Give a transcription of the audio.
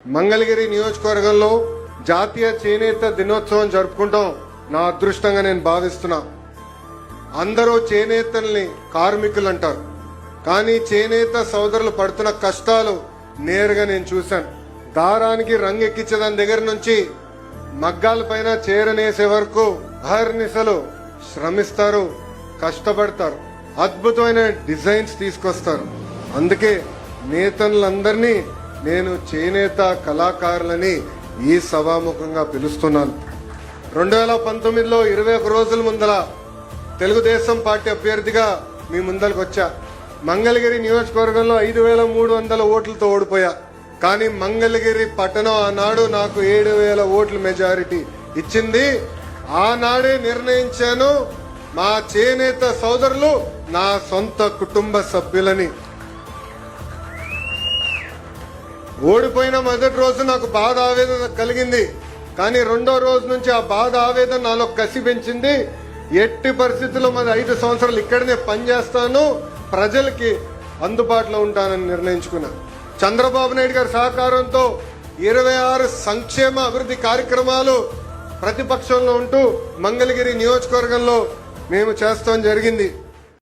మంగళగిరి నియోజకవర్గంలో జాతీయ చేనేత దినోత్సవం జరుపుకుంటాం నా అదృష్టంగా నేను భావిస్తున్నా. అందరూ చేనేతల్ని కార్మికులు అంటారు, కానీ చేనేత సోదరులు పడుతున్న కష్టాలు నేరుగా నేను చూశాను. దారానికి రంగు ఎక్కించేదాని దగ్గర నుంచి మగ్గాల పైన చేరనేసే వరకు అహర్నిశలు శ్రమిస్తారు, కష్టపడతారు, అద్భుతమైన డిజైన్స్ తీసుకొస్తారు. అందుకే నేతలందరినీ నేను చేనేత కళాకారులని ఈ సభాముఖంగా పిలుస్తున్నాను. 2019లో 21 రోజుల ముందల తెలుగుదేశం పార్టీ అభ్యర్థిగా మీ ముందరకు వచ్చా. మంగళగిరి నియోజకవర్గంలో 5300 ఓట్లతో ఓడిపోయా. కానీ మంగళగిరి పట్టణం ఆనాడు నాకు 7000 ఓట్ల మెజారిటీ ఇచ్చింది. ఆనాడే నిర్ణయించాను, మా చేనేత సోదరులు నా సొంత కుటుంబ సభ్యులని. ఓడిపోయిన మొదటి రోజు నాకు బాధ ఆవేదన కలిగింది, కానీ రెండో రోజు నుంచి ఆ బాధ ఆవేదన నాలో కసి పెంచింది. ఎట్టి పరిస్థితుల్లో మరి 5 సంవత్సరాలు ఇక్కడనే పనిచేస్తాను, ప్రజలకి అందుబాటులో ఉంటానని నిర్ణయించుకున్నా. చంద్రబాబు నాయుడు గారి సహకారంతో 26 సంక్షేమ అభివృద్ధి కార్యక్రమాలు ప్రతిపక్షంలో ఉంటూ మంగళగిరి నియోజకవర్గంలో మేము చేస్తాం జరిగింది.